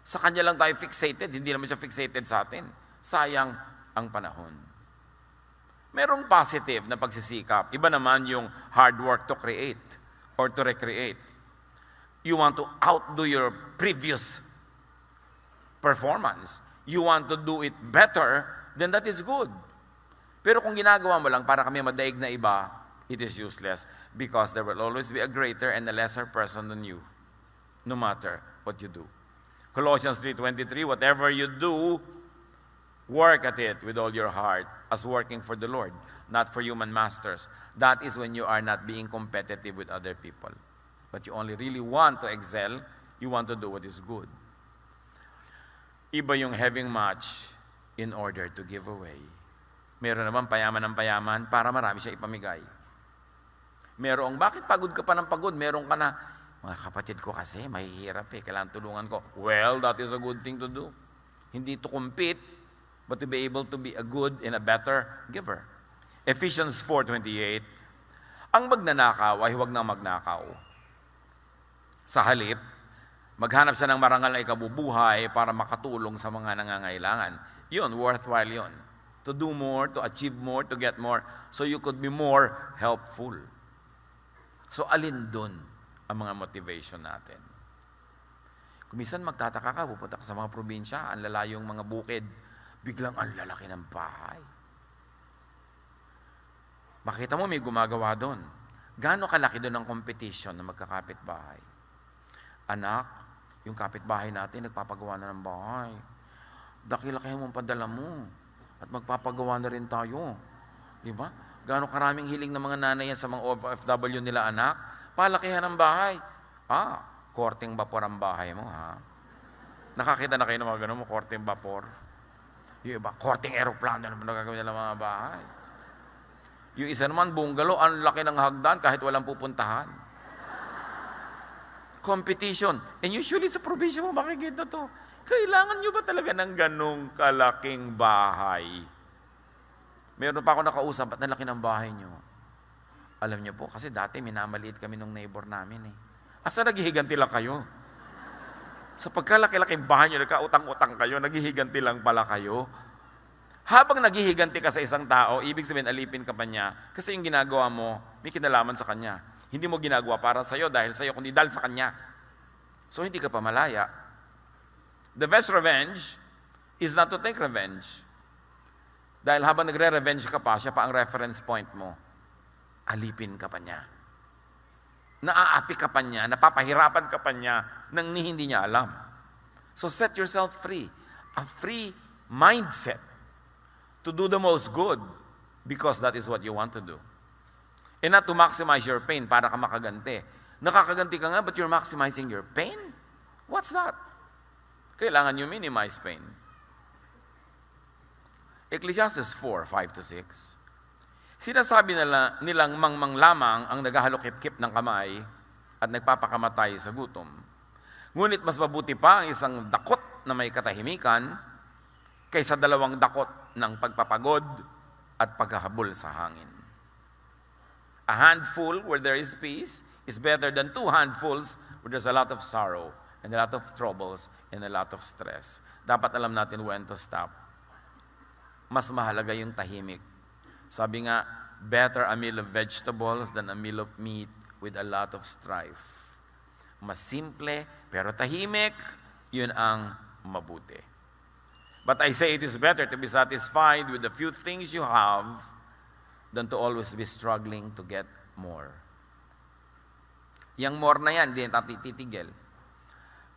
A: Sa kanya lang tayo fixated, hindi naman siya fixated sa atin. Sayang ang panahon. Merong positive na pagsisikap. Iba naman yung hard work to create or to recreate. You want to outdo your previous performance. You want to do it better, then that is good. Pero kung ginagawa mo lang para kami madaig na iba, it is useless because there will always be a greater and a lesser person than you, no matter what you do. Colossians 3:23, whatever you do, work at it with all your heart as working for the Lord, not for human masters. That is when you are not being competitive with other people. But you only really want to excel, you want to do what is good. Iba yung having much in order to give away. Meron naman payaman ng payaman para marami siya ipamigay. Merong, bakit pagod ka pa ng pagod? Meron ka na, mga kapatid ko kasi, mahihirap kailangan tulungan ko. Well, that is a good thing to do. Hindi to compete, but to be able to be a good and a better giver. Ephesians 4:28, ang magnanakaw ay huwag nang magnakaw. Sa halip, maghanap siya ng marangal na ikabubuhay para makatulong sa mga nangangailangan. Yun, worthwhile yun. To do more, to achieve more, to get more, so you could be more helpful. So alin dun ang mga motivation natin? Kumisan magtataka ka, pupunta ka sa mga probinsya, ang lalayong mga bukid, biglang ang lalaki ng bahay. Makita mo may gumagawa doon. Gaano kalaki doon ang competition na magkakapit-bahay? Anak, yung kapit-bahay natin, nagpapagawa na ng bahay. Daki-lakihan mong padala mo. At magpapagawa na rin tayo. Di ba? Gaano karaming hiling ng mga nanay yan sa mga OFW nila, anak? Palakihan ng bahay. Korteng vapor ang bahay mo, ha? Nakakita na kayo ng mga ganun mo, korteng vapor. Yung iba, korteng aeroplano naman nagagawin nila mga bahay. Yung isa naman, bungalow, ang laki ng hagdan kahit walang pupuntahan. Competition. And usually sa probinsya mo makikita to. Kailangan nyo ba talaga ng ganong kalaking bahay? Meron pa ako nakausap, ba't nalaki ng bahay nyo? Alam nyo po, kasi dati minamaliit kami ng neighbor namin eh. Asa naghihiganti lang kayo? Sa pagkalaki-laking bahay nyo, nagkautang-utang kayo, naghihiganti lang pala kayo. Habang naghihiganti ka sa isang tao, ibig sabihin alipin ka pa niya, kasi yung ginagawa mo, may kinalaman sa kanya. Hindi mo ginagawa para sa'yo dahil sa'yo, kundi dahil sa kanya. So hindi ka pa malaya. The best revenge is not to take revenge. Dahil habang nagre-revenge ka pa, siya pa ang reference point mo. Alipin ka pa niya. Naaapi ka pa niya, napapahirapan ka pa niya nang hindi niya alam. So set yourself free. A free mindset to do the most good because that is what you want to do. And not to maximize your pain para ka makaganti. Nakakaganti ka nga, but you're maximizing your pain? What's that? Kailangan you minimize pain. Ecclesiastes 4:5-6. Sinasabi nilang mangmang lamang ang naghahalokip-kip ng kamay at nagpapakamatay sa gutom. Ngunit mas mabuti pa ang isang dakot na may katahimikan kaysa dalawang dakot ng pagpapagod at paghahabol sa hangin. A handful where there is peace is better than 2 handfuls where there's a lot of sorrow and a lot of troubles and a lot of stress. Dapat alam natin when to stop. Mas mahalaga yung tahimik. Sabi nga, better a meal of vegetables than a meal of meat with a lot of strife. Mas simple, pero tahimik, yun ang mabuti. But I say it is better to be satisfied with the few things you have than to always be struggling to get more. Yang more na yan, hindi natin titigil.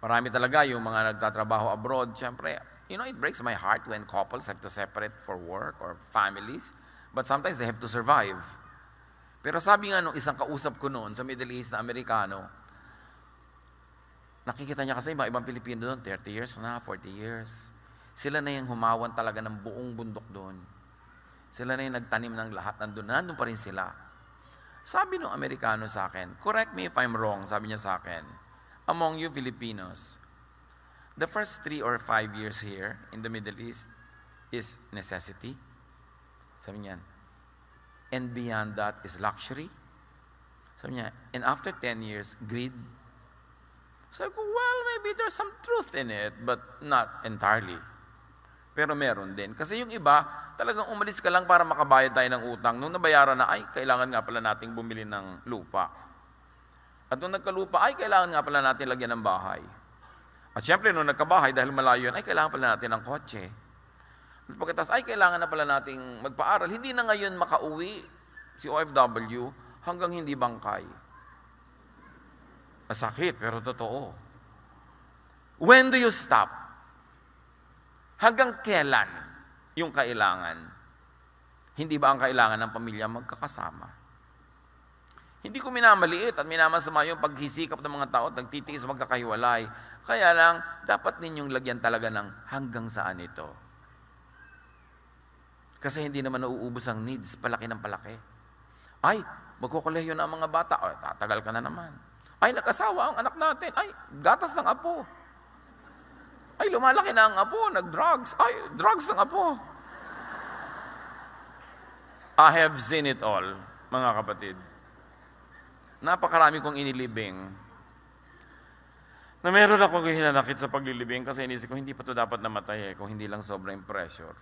A: Marami talaga yung mga nagtatrabaho abroad. Siyempre, it breaks my heart when couples have to separate for work or families. But sometimes they have to survive. Pero sabi nga nung isang kausap ko noon sa Middle East na Amerikano, nakikita niya kasi mga ibang Pilipino doon, 30 years na, 40 years. Sila na yung humawan talaga ng buong bundok doon. Sila na yung nagtanim ng lahat, nandun pa rin sila. Sabi nung Amerikano sa akin, correct me if I'm wrong, sabi niya sa akin, among you Filipinos, the first 3 or 5 years here in the Middle East is necessity. Sabi niya, and beyond that is luxury. Sabi niya, and after 10 years, greed. Sabi ko, well, maybe there's some truth in it, but not entirely. Pero meron din. Kasi yung iba, talagang umalis ka lang para makabayad tayo ng utang. Nung nabayaran na, ay, kailangan nga pala nating bumili ng lupa. At nung nagkalupa, ay, kailangan nga pala natin lagyan ng bahay. At syempre, nung nagkabahay, dahil malayo yun, ay, kailangan pala natin ng kotse. At pagkatas, ay, kailangan na pala nating magpaaral. Hindi na ngayon makauwi si OFW hanggang hindi bangkay. Masakit, pero totoo. When do you stop? Hanggang kailan yung kailangan? Hindi ba ang kailangan ng pamilya magkakasama? Hindi ko minamaliit at minamasama yung paghisikap ng mga tao at nagtitiis magkakahiwalay. Kaya lang, dapat ninyong lagyan talaga ng hanggang saan ito. Kasi hindi naman nauubos ang needs, palaki ng palaki. Ay, magkukulehiyo na ang mga bata. Ay, tatagal ka na naman. Ay, nag-asawa ang anak natin. Ay, gatas ng apo. Ay, lumalaki na ang apo, nag-drugs. Ay, drugs ng apo. I have seen it all, mga kapatid. Napakarami kong inilibing na meron akong hinanakit sa paglilibing kasi inisip ko, hindi pa ito dapat namatay kung hindi lang sobrang pressure.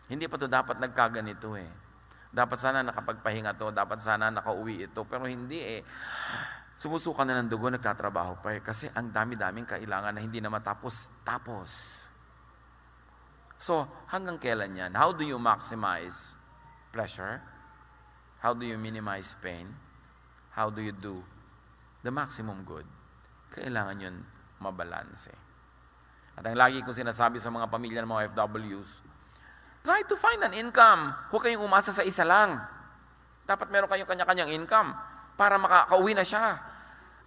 A: Hindi pa ito dapat nagkaganito Dapat sana nakapagpahinga to, dapat sana nakauwi ito, pero hindi Sumusuka na ng dugo, nagtatrabaho pa kasi ang dami-daming kailangan na hindi na matapos-tapos. So, hanggang kailan yan? How do you maximize pleasure? How do you minimize pain? How do you do the maximum good? Kailangan yun mabalanse. At ang lagi kong sinasabi sa mga pamilya ng mga FWs, try to find an income. Huwag kayong umasa sa isa lang. Dapat meron kayong kanya-kanyang income para makakauwi na siya.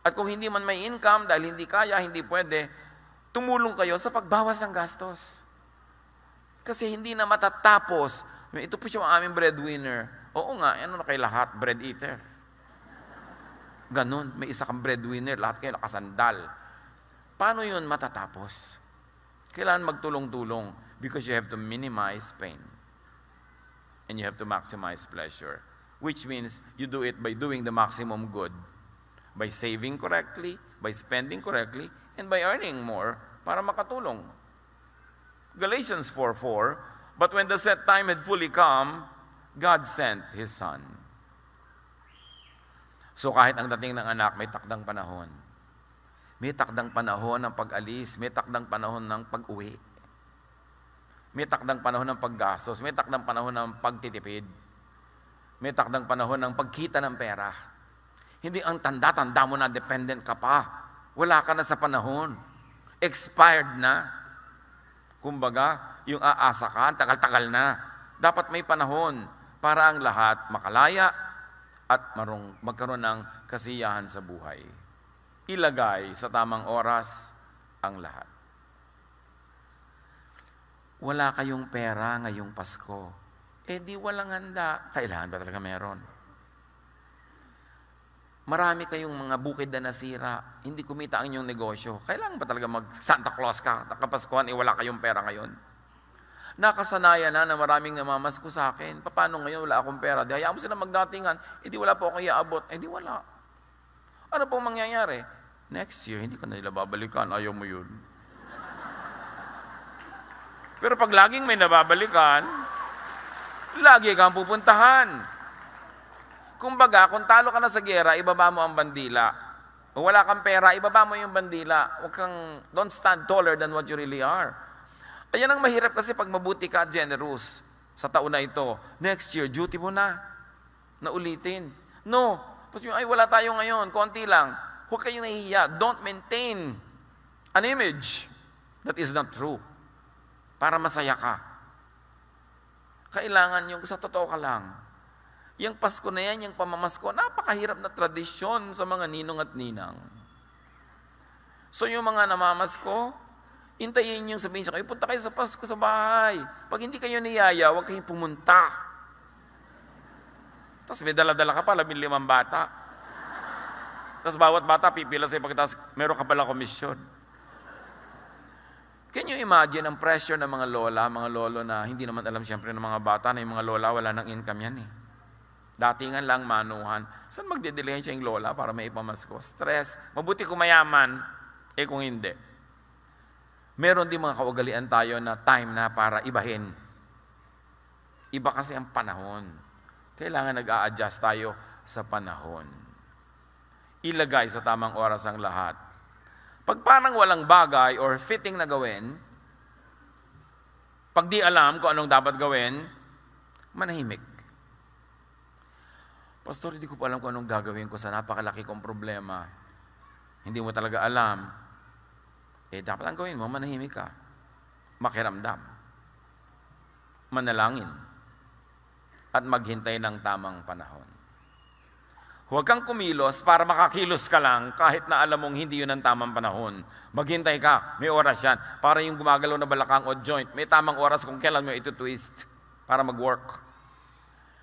A: At kung hindi man may income, dahil hindi kaya, hindi pwede, tumulong kayo sa pagbawas ng gastos. Kasi hindi na matatapos. Ito po siya ang aming breadwinner. Oo nga, ano na kayo lahat? Bread eater. Ganun, may isa kang breadwinner, lahat kayo nakasandal. Paano yun matatapos? Kailangan magtulong-tulong because you have to minimize pain. And you have to maximize pleasure. Which means you do it by doing the maximum good, by saving correctly, by spending correctly, and by earning more para makatulong. Galatians 4:4, but when the set time had fully come, God sent His Son. So kahit ang dating ng anak may takdang panahon, May takdang panahon ng pag-alis, may takdang panahon ng pag-uwi. May takdang panahon ng paggastos, may takdang panahon ng pagtitipid. May takdang panahon ng pagkita ng pera. Hindi ang tanda-tanda mo na dependent ka pa. Wala ka na sa panahon. Expired na. Kumbaga, yung aasa ka, tagal-tagal na. Dapat may panahon para ang lahat makalaya at magkaroon ng kasiyahan sa buhay. Ilagay sa tamang oras ang lahat. Wala kayong pera ngayong Pasko. Di walang handa. Kailangan ba talaga meron? Marami kayong mga bukid na nasira. Hindi kumita ang inyong negosyo. Kailangan ba talaga mag-Santa Claus ka? Kapaskuhan, wala kayong pera ngayon. Nakasanayan na maraming namamasko sa akin. Paano ngayon wala akong pera? Di hayaan mo sila magdatingan. Di wala po ako iaabot. Di wala. Ano pong mangyayari? Next year, hindi ka na nila babalikan. Ayaw mo yun. Pero pag laging may nababalikan, lagi kang pupuntahan. Kumbaga, kung talo ka na sa gera, ibaba mo ang bandila. Kung wala kang pera, ibaba mo yung bandila. Don't stand taller than what you really are. Ayan ang mahirap kasi pag mabuti ka at generous sa taon na ito. Next year, duty mo na ulitin. No. Wala tayo ngayon, konti lang. Huwag kayong nahihiya. Don't maintain an image that is not true. Para masaya ka. Kailangan yung sa totoo ka lang. Yung Pasko na yan, yung pamamasko, napakahirap na tradisyon sa mga ninong at ninang. So yung mga namamasko, hintayin yung sabihin siya, punta kayo sa Pasko sa bahay. Pag hindi kayo niyaya, huwag kayong pumunta. Tapos may dala-dala ka pa, 15 bata. Tapos bawat bata, pipila sa'yo pagkatapos meron ka pala komisyon. Can you imagine ang pressure ng mga lola, mga lolo na hindi naman alam siyempre ng mga bata na yung mga lola wala ng income yan eh. Datingan lang manuhan. Saan magdidilihan siya yung lola para may ipamasko? Stress. Mabuti kung mayaman, kung hindi. Meron din mga kaugalian tayo na time na para ibahin. Iba kasi ang panahon. Kailangan nag-a-adjust tayo sa panahon. Ilagay sa tamang oras ang lahat. Pag parang walang bagay or fitting na gawin, pag di alam kung anong dapat gawin, manahimik. Pastor, hindi ko pa alam kung anong gagawin ko sa napakalaki kong problema. Hindi mo talaga alam. Dapat ang gawin mo, manahimik ka. Makiramdam. Manalangin. At maghintay ng tamang panahon. Huwag kang kumilos para makakilos ka lang kahit na alam mong hindi yun ang tamang panahon. Maghintay ka, may oras yan. Para yung gumagalaw na balakang o joint, may tamang oras kung kailan mo ito twist para mag-work.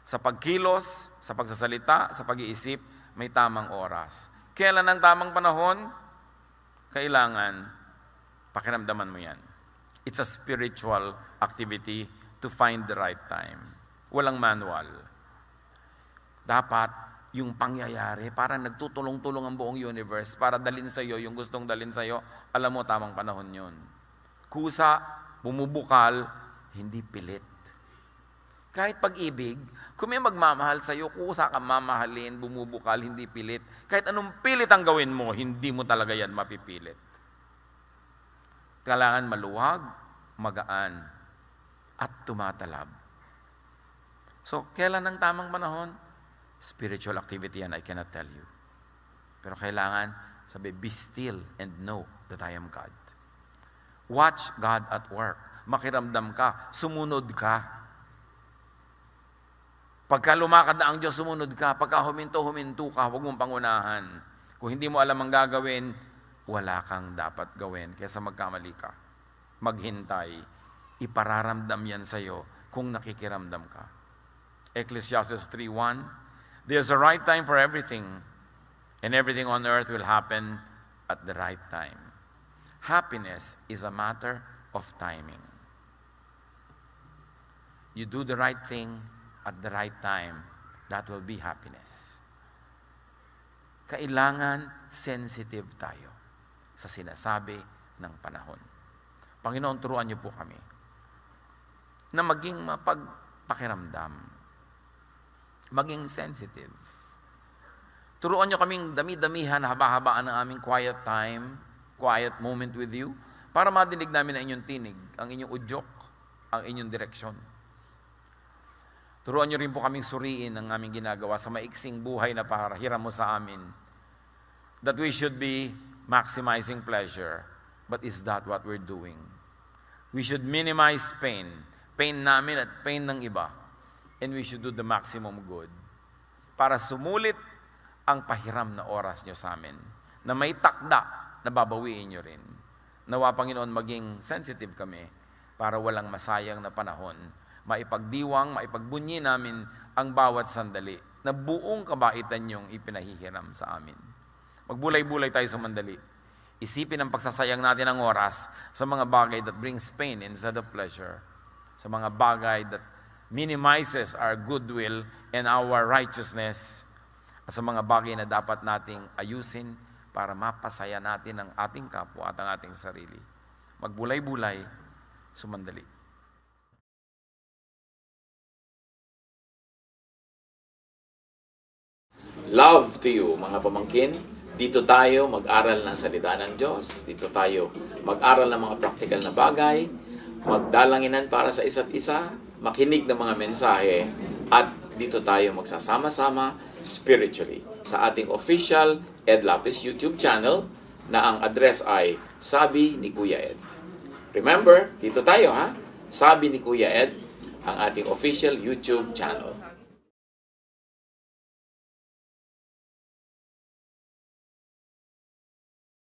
A: Sa pagkilos, sa pagsasalita, sa pag-iisip, may tamang oras. Kailan ang tamang panahon? Kailangan, pakiramdaman mo yan. It's a spiritual activity to find the right time. Walang manual. Dapat, yung pangyayari, parang nagtutulong-tulong ang buong universe para dalhin sa iyo yung gustong dalhin sa iyo, alam mo tamang panahon yun. Kusa, bumubukal, hindi pilit. Kahit pag-ibig, kung may magmamahal sa iyo, kusa kang mamahalin, bumubukal, hindi pilit. Kahit anong pilit ang gawin mo, hindi mo talaga yan mapipilit. Kailangan maluwag, magaan, at tumatalab. So, kailan ang tamang panahon? Spiritual activity yan, I cannot tell you. Pero kailangan sabi, be still and know that I am God. Watch God at work. Makiramdam ka, sumunod ka. Pagka lumakad na ang Diyos, sumunod ka. Pagka huminto ka, huwag mong pangunahan. Kung hindi mo alam ang gagawin, wala kang dapat gawin. Kaysa magkamali ka. Maghintay. Ipararamdam yan sa'yo kung nakikiramdam ka. Ecclesiastes 3:1, there's a right time for everything, and everything on earth will happen at the right time. Happiness is a matter of timing. You do the right thing at the right time, that will be happiness. Kailangan sensitive tayo sa sinasabi ng panahon. Panginoon, turuan niyo po kami na maging mapagpakiramdam, maging sensitive Turuan nyo kaming dami-damihan, haba-habaan ng aming quiet time, quiet moment with you, para madinig namin ang inyong tinig, ang inyong udyok, ang inyong direksyon. Turuan nyo rin po kaming suriin ang aming ginagawa sa maiksing buhay na pahiram mo sa amin. That we should be maximizing pleasure. But is that what we're doing? We should minimize pain. Pain namin at pain ng iba. And we should do the maximum good. Para sumulit ang pahiram na oras nyo sa amin, na may takda na babawiin nyo rin. Nawa, Panginoon, maging sensitive kami para walang masayang na panahon, maipagdiwang, maipagbunyi namin ang bawat sandali na buong kabaitan nyong ipinahihiram sa amin. Magbulay-bulay tayo sa mandali. Isipin ang pagsasayang natin ng oras sa mga bagay that brings pain instead of pleasure, sa mga bagay that minimizes our goodwill and our righteousness, at sa mga bagay na dapat nating ayusin para mapasaya natin ang ating kapwa at ang ating sarili. Magbulay-bulay, sumandali.
B: Love to you, mga pamangkin. Dito tayo mag-aral ng salita ng Diyos. Dito tayo mag-aral ng mga praktikal na bagay, magdalanginan para sa isa't isa, makinig ng mga mensahe, at dito tayo magsasama-sama spiritually sa ating official Ed Lapiz YouTube channel na ang address ay Sabi ni Kuya Ed. Remember, dito tayo ha? Sabi ni Kuya Ed, ang ating official YouTube channel.